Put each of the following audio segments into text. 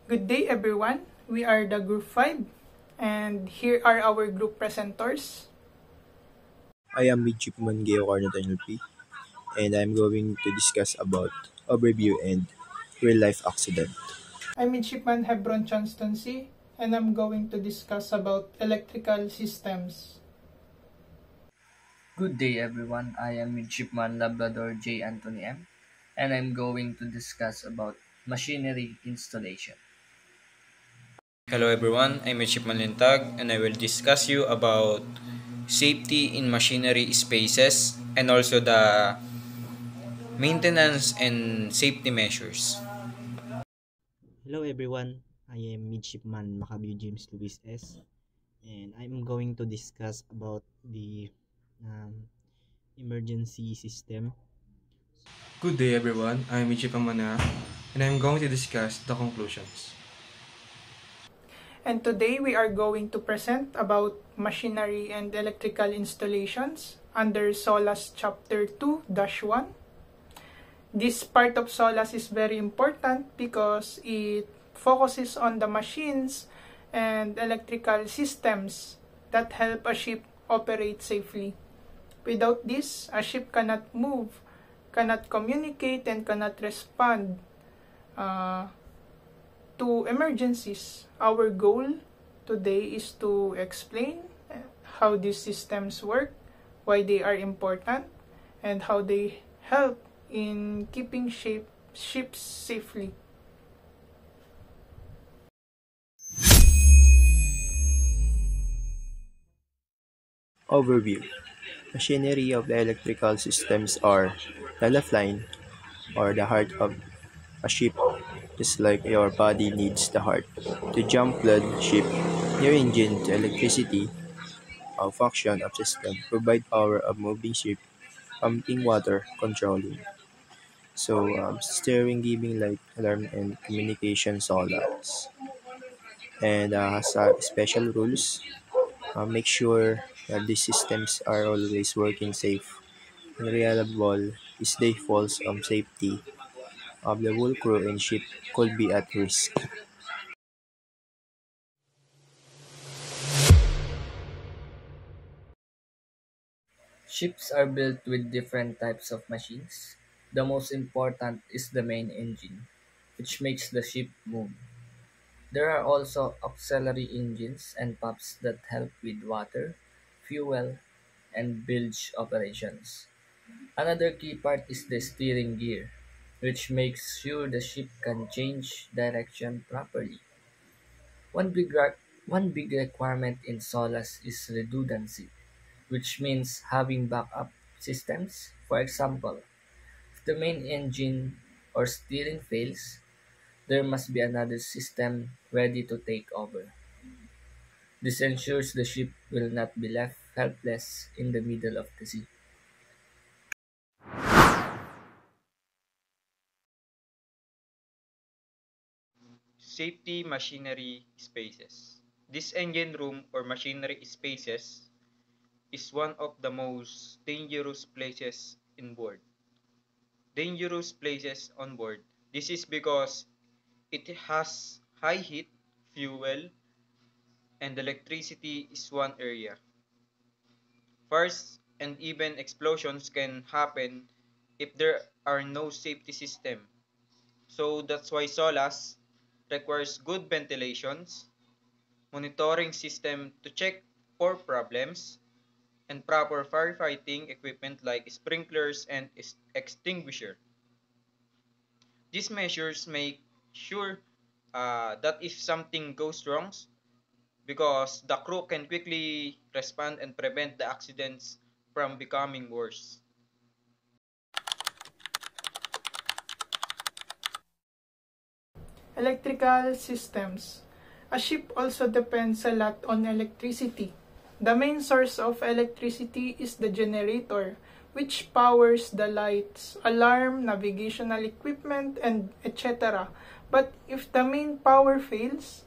Good day everyone, we are the Group 5 and here are our group presenters. I am Midshipman Geo Carnatan P, and I'm going to discuss about overview and real-life accident. I'm Midshipman Hebron Johnston C and I'm going to discuss about electrical systems. Good day, everyone. I am Midshipman Labrador J. Anthony M. And I'm going to discuss about machinery installation. Hello everyone, I'm Midshipman Lintag and I will discuss you about safety in machinery spaces and also the maintenance and safety measures. Hello everyone, I am Midshipman Macabeo James Luis S. And I'm going to discuss about the emergency system. Good day everyone, I'm Ichi Pamana and I'm going to discuss the conclusions. And today we are going to present about machinery and electrical installations under SOLAS chapter 2-1. This part of SOLAS is very important because it focuses on the machines and electrical systems that help a ship operate safely. Without this, a ship cannot move, cannot communicate, and cannot respond to emergencies. Our goal today is to explain how these systems work, why they are important, and how they help in keeping ships safely. Overview. Machinery of the electrical systems are the lifeline or the heart of a ship, just like your body needs the heart to jump blood ship, your engine to electricity, a function of system, provide power of moving ship, pumping water, controlling. Steering, giving light, alarm, and communication solas. And has special rules. Make sure that these systems are always working safe and reliable. Is they falls safety of the whole crew and ship could be at risk. Ships are built with different types of machines. The most important is the main engine, which makes the ship move. There are also auxiliary engines and pumps that help with water, fuel, and bilge operations. Another key part is the steering gear, which makes sure the ship can change direction properly. One big, one big requirement in SOLAS is redundancy, which means having backup systems. For example, if the main engine or steering fails, there must be another system ready to take over. This ensures the ship will not be left helpless in the middle of the sea. Safety machinery spaces. This engine room or machinery spaces is one of the most dangerous places in board. Dangerous places on board. This is because it has high heat, fuel, and electricity is one area. Fires and even explosions can happen if there are no safety system. So that's why SOLAS requires good ventilations, monitoring system to check for problems, and proper firefighting equipment like sprinklers and extinguisher. These measures make sure that if something goes wrong, because the crew can quickly respond and prevent the accidents from becoming worse. Electrical systems. A ship also depends a lot on electricity. The main source of electricity is the generator, which powers the lights, alarm, navigational equipment, and etc. But if the main power fails,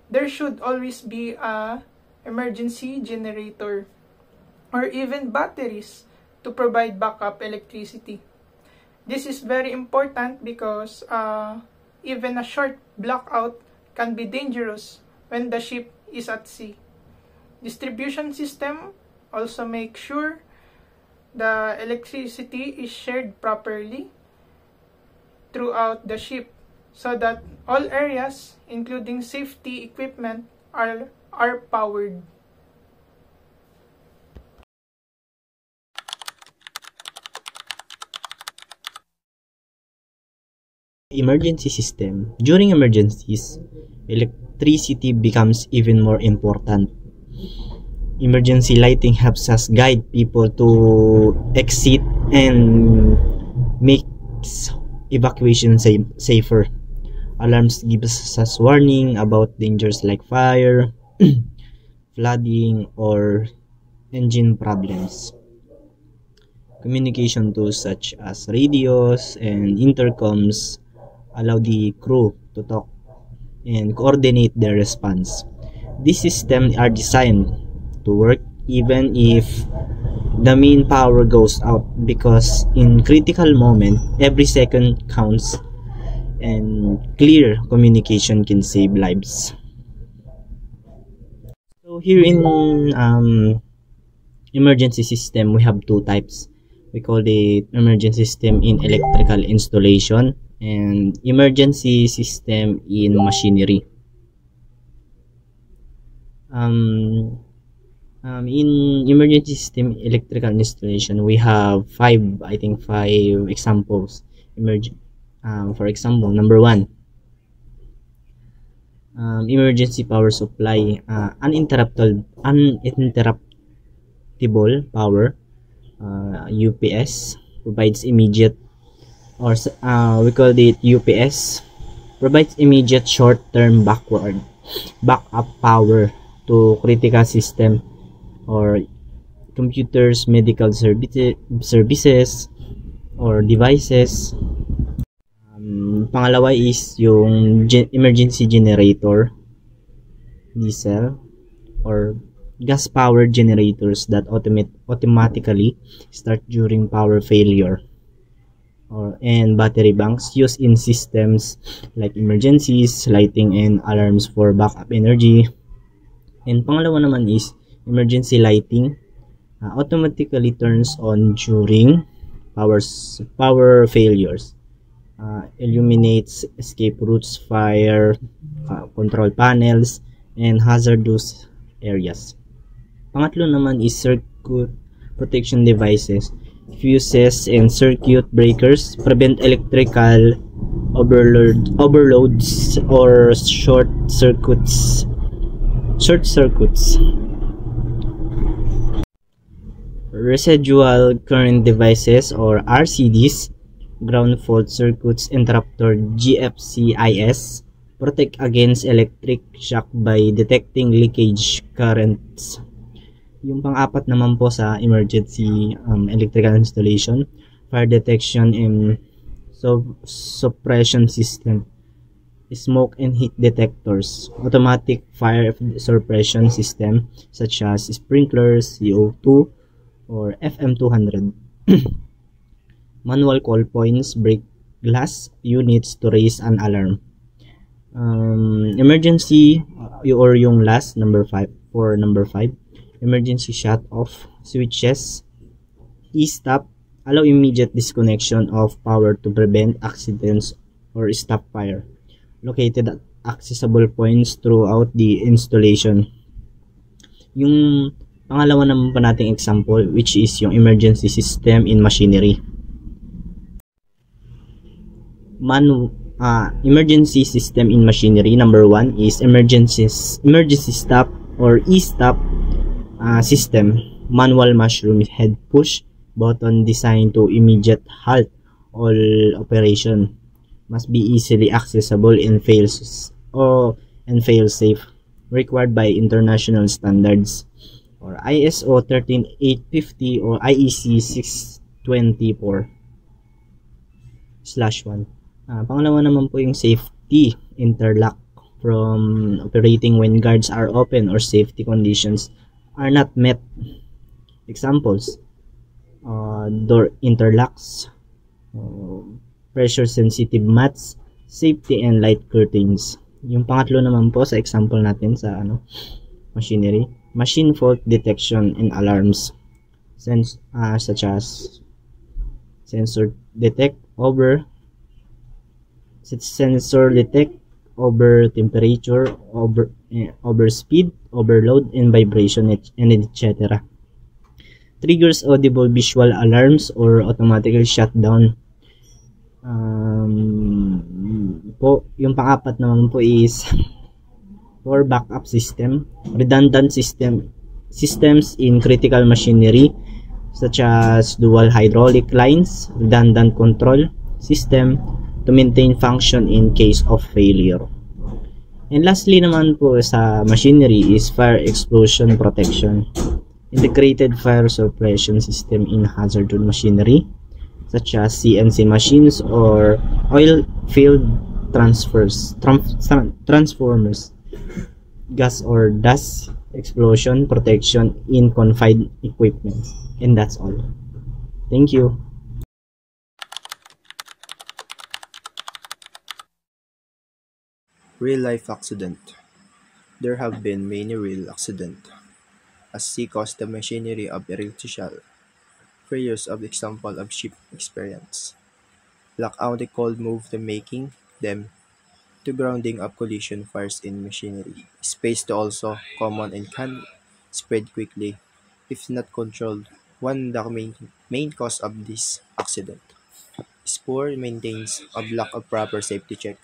there should always be a emergency generator or even batteries to provide backup electricity. This is very important because even a short blackout can be dangerous when the ship is at sea. Distribution system also make sure the electricity is shared properly throughout the ship so that all areas, including safety equipment, are powered. Emergency system. During emergencies, electricity becomes even more important. Emergency lighting helps us guide people to exit and makes evacuation safer. Alarms give us warning about dangers like fire, flooding, or engine problems. Communication tools such as radios and intercoms allow the crew to talk and coordinate their response. These systems are designed to work even if the main power goes out, because in critical moment every second counts and clear communication can save lives. So here in emergency system, we have two types. We call the emergency system in electrical installation and emergency system in machinery. In emergency system electrical installation, we have five examples. For example, number one, emergency power supply, uninterruptible power. UPS provides immediate, or we call it UPS, provides immediate short-term backup power to critical system or computers, medical services or devices. Pangalawa is yung emergency generator, diesel or gas powered generators that automatically start during power failure, and battery banks used in systems like emergencies, lighting, and alarms for backup energy. And pangalawa naman is emergency lighting, automatically turns on during power failures, illuminates escape routes, fire control panels, and hazardous areas. Pangatlo naman is circuit protection devices. Fuses and circuit breakers prevent electrical overloads or short circuits. Residual current devices or RCDs, ground fault circuits interrupter GFCIs, protect against electric shock by detecting leakage currents. Yung pang-apat naman po sa emergency electrical installation, fire detection and suppression system, smoke and heat detectors, automatic fire suppression system such as sprinklers, CO2 or FM200, manual call points, break glass units to raise an alarm. Emergency or yung last number 5, emergency shut off switches, e-stop, allow immediate disconnection of power to prevent accidents or stop fire, located at accessible points throughout the installation. Yung pangalawa naman pa nating example, which is yung emergency system in machinery. Emergency system in machinery, number 1 is emergency stop or e-stop system, manual mushroom head push button designed to immediate halt all operation, must be easily accessible and fail safe, required by international standards or ISO 13850 or IEC 624/1. Pangalawa naman po yung safety interlock, from operating when guards are open or safety conditions are not met. Examples, door interlocks, pressure sensitive mats, safety and light curtains. Yung pangatlo naman po sa example natin sa machinery, machine fault detection and alarms, such as sensor detect over temperature, over speed, overload, and vibration, and etc. Triggers audible visual alarms or automatically shutdown. Yung pang-apat naman po is for backup system, redundant systems in critical machinery such as dual hydraulic lines, redundant control system to maintain function in case of failure. And lastly naman po sa machinery is fire explosion protection, integrated fire suppression system in hazardous machinery such as CNC machines or oil field transformers, gas or dust explosion protection in confined equipment. And that's all. Thank you. Real-life accident. There have been many real accidents, as see cause the machinery of electrical failures of example of ship experience. Blackout the cold move the making them to grounding of collision fires in machinery. Space to also common and can spread quickly if not controlled. One the main cause of this accident is poor maintenance of lack of proper safety check.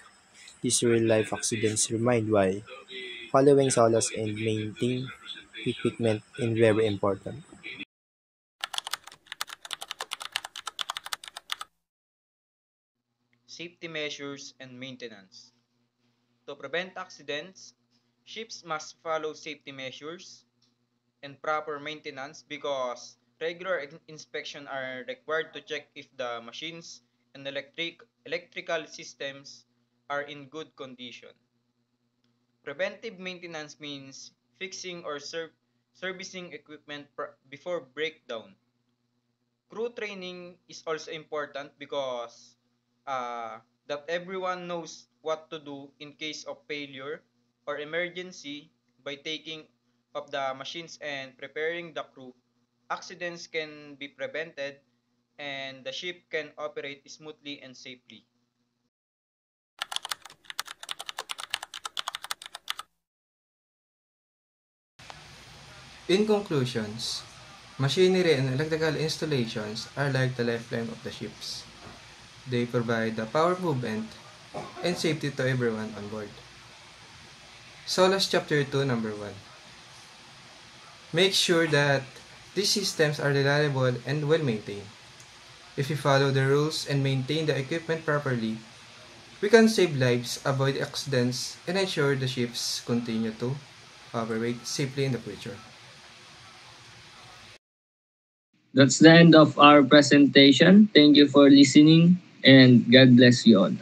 These real-life accidents remind why following solas and maintaining equipment is very important. Safety measures and maintenance. To prevent accidents, ships must follow safety measures and proper maintenance because regular inspection are required to check if the machines and electrical systems are in good condition. Preventive maintenance means fixing or servicing equipment before breakdown. Crew training is also important because that everyone knows what to do in case of failure or emergency. By taking of the machines and preparing the crew, accidents can be prevented and the ship can operate smoothly and safely. In conclusions, machinery and electrical installations are like the lifeline of the ships. They provide the power movement and safety to everyone on board. Solas Chapter 2 Number 1. Make sure that these systems are reliable and well maintained. If we follow the rules and maintain the equipment properly, we can save lives, avoid accidents, and ensure the ships continue to operate safely in the future. That's the end of our presentation. Thank you for listening and God bless you all.